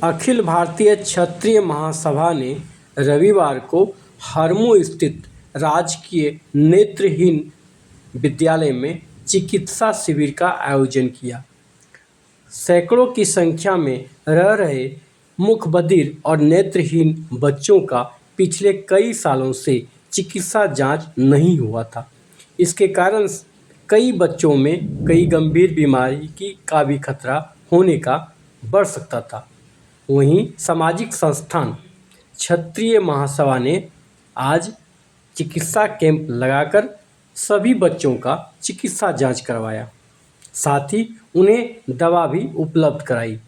अखिल भारतीय क्षत्रिय महासभा ने रविवार को हरमू स्थित राजकीय नेत्रहीन विद्यालय में चिकित्सा शिविर का आयोजन किया। सैकड़ों की संख्या में रह रहे मूक-बधिर और नेत्रहीन बच्चों का पिछले कई सालों से चिकित्सा जांच नहीं हुआ था। इसके कारण कई बच्चों में कई गंभीर बीमारी का भी खतरा होने का बढ़ सकता था। वहीं सामाजिक संस्थान क्षत्रिय महासभा ने आज चिकित्सा कैंप लगाकर सभी बच्चों का चिकित्सा जांच करवाया, साथ ही उन्हें दवा भी उपलब्ध कराई।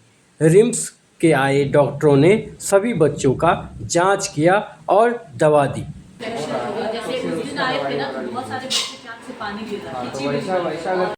रिम्स के आए डॉक्टरों ने सभी बच्चों का जांच किया और दवा दी। जैसे उस दिन आए थे ना, तो बहुत सारे बच्चे के आँख से पानी गिर रहा था।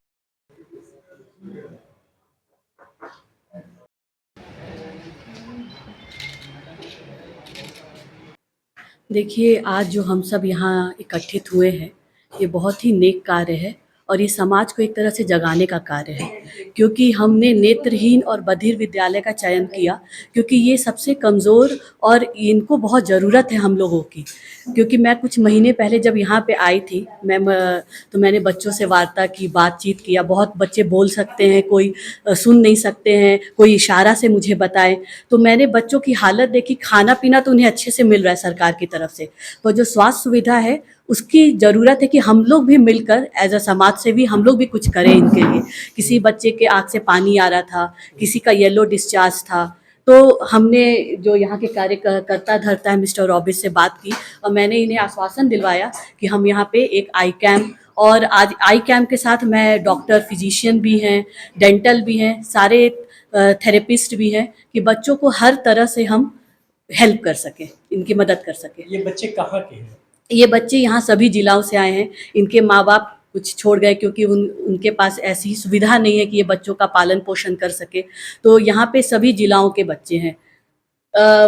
देखिए, आज जो हम सब यहाँ इकट्ठित हुए हैं, ये बहुत ही नेक कार्य है और ये समाज को एक तरह से जगाने का कार्य है, क्योंकि हमने नेत्रहीन और बधिर विद्यालय का चयन किया क्योंकि ये सबसे कमज़ोर और इनको बहुत ज़रूरत है हम लोगों की। क्योंकि मैं कुछ महीने पहले जब यहाँ पे आई थी, तो मैंने बच्चों से वार्ता की, बातचीत किया। बहुत बच्चे बोल सकते हैं, कोई सुन नहीं सकते हैं, कोई इशारा से मुझे बताएं। तो मैंने बच्चों की हालत देखी। खाना पीना तो उन्हें अच्छे से मिल रहा है सरकार की तरफ से, पर जो स्वास्थ्य सुविधा है उसकी ज़रूरत है कि हम लोग भी मिलकर एज अ समाज सेवी हम लोग भी कुछ करें इनके लिए। किसी बच्चे के आँख से पानी आ रहा था, किसी का येलो डिस्चार्ज था, तो हमने जो यहाँ के कार्यकर्ता धरता है मिस्टर रॉबिस से बात की और मैंने इन्हें आश्वासन दिलवाया कि हम यहाँ पे एक आई कैम्प, और आज आई कैम्प के साथ मैं डॉक्टर, फिजिशियन भी हैं, डेंटल भी हैं, सारे थेरेपिस्ट भी हैं कि बच्चों को हर तरह से हम हेल्प कर सकें, इनकी मदद कर सकें। ये बच्चे कहाँ के हैं? ये बच्चे यहाँ सभी जिलों से आए हैं। इनके माँ बाप कुछ छोड़ गए क्योंकि उनके पास ऐसी सुविधा नहीं है कि ये बच्चों का पालन पोषण कर सके, तो यहाँ पे सभी जिलों के बच्चे हैं।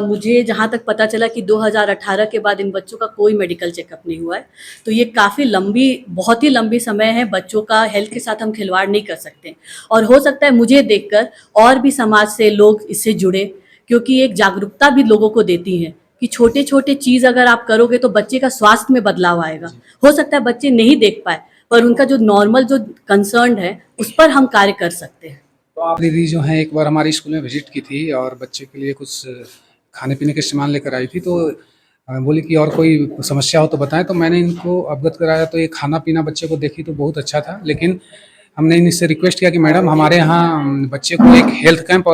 मुझे जहाँ तक पता चला कि 2018 के बाद इन बच्चों का कोई मेडिकल चेकअप नहीं हुआ है, तो ये काफ़ी बहुत ही लंबी समय है। बच्चों का हेल्थ के साथ हम खिलवाड़ नहीं कर सकते और हो सकता है मुझे देखकर और भी समाज से लोग इससे जुड़े, क्योंकि एक जागरूकता भी लोगों को देती है कि छोटे-छोटे चीज़ अगर आप करोगे तो बच्चे का स्वास्थ्य में बदलाव आएगा। हो सकता है बच्चे नहीं देख पाए, पर उनका जो नॉर्मल जो कंसर्न है उस पर हम कार्य कर सकते हैं। तो आप दीदी जो हैं एक बार हमारी स्कूल में विजिट की थी और बच्चे के लिए कुछ खाने पीने के सामान लेकर आई थी, तो बोली कि और कोई समस्या हो तो बताएं। तो मैंने इनको अवगत कराया, तो ये खाना पीना बच्चे को देखी तो बहुत अच्छा था, लेकिन हमने इनसे रिक्वेस्ट किया कि मैडम हमारे यहाँ बच्चे को एक हेल्थ कैंप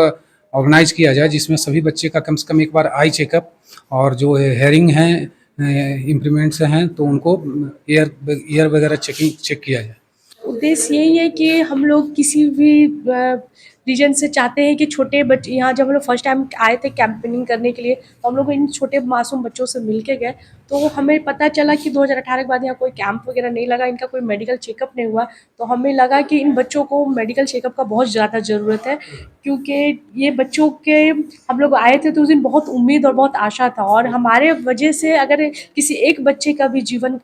ऑर्गेनाइज किया जाए जिसमें सभी बच्चे का कम से कम एक बार आई चेकअप और जो हेयरिंग हैं इम्प्रूवमेंट्स हैं तो उनको ईयर वगैरह चेक किया जाए। उद्देश्य यही है कि हम लोग किसी भी रीजन से चाहते हैं कि छोटे बच्चे, यहाँ जब हम लोग फर्स्ट टाइम आए थे कैंपेनिंग करने के लिए, तो हम लोग इन छोटे मासूम बच्चों से मिल के गए, तो हमें पता चला कि 2018 के बाद यहाँ कोई कैंप वगैरह नहीं लगा, इनका कोई मेडिकल चेकअप नहीं हुआ। तो हमें लगा कि इन बच्चों को मेडिकल चेकअप का बहुत ज़्यादा ज़रूरत है, क्योंकि ये बच्चों के हम लोग आए थे तो उस दिन बहुत उम्मीद और बहुत आशा था, और हमारे वजह से अगर किसी एक बच्चे का भी जीवन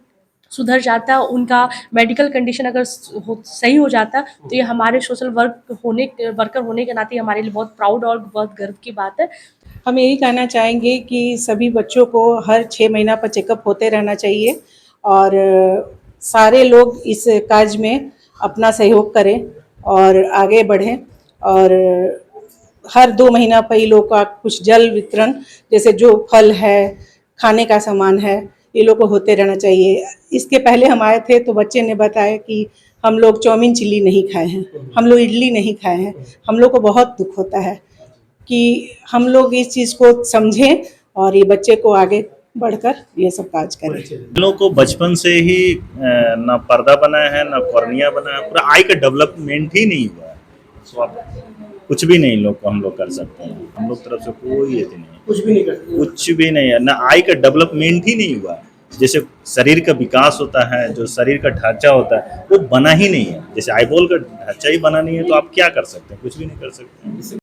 सुधर जाता, उनका मेडिकल कंडीशन अगर सही हो जाता, तो ये हमारे सोशल वर्कर होने के नाते हमारे लिए बहुत प्राउड और बहुत गर्व की बात है। हम यही कहना चाहेंगे कि सभी बच्चों को हर 6 महीना पर चेकअप होते रहना चाहिए और सारे लोग इस कार्य में अपना सहयोग करें और आगे बढ़ें, और हर 2 महीना पर ये लोग का कुछ जल वितरण, जैसे जो फल है, खाने का सामान है, ये लोग को होते रहना चाहिए। इसके पहले हम आए थे तो बच्चे ने बताया कि हम लोग चाउमीन चिल्ली नहीं खाए हैं, हम लोग इडली नहीं खाए हैं। हम लोग को बहुत दुख होता है कि हम लोग इस चीज़ को समझें और ये बच्चे को आगे बढ़कर ये सब काज करें। इन लोग को बचपन से ही ना पर्दा बना है ना कॉर्निया बना है, पूरा आई का डेवलपमेंट ही नहीं हुआ है, तो आप कुछ भी नहीं लोग को हम लोग कर सकते हैं। हम लोग तरफ से कोई ये नहीं है, कुछ भी नहीं है, ना आई का डेवलपमेंट ही नहीं हुआ है। जैसे शरीर का विकास होता है, जो शरीर का ढांचा होता है वो बना ही नहीं है। जैसे आईबॉल का ढांचा ही बना नहीं है तो आप क्या कर सकते हैं? कुछ भी नहीं कर सकते हैं।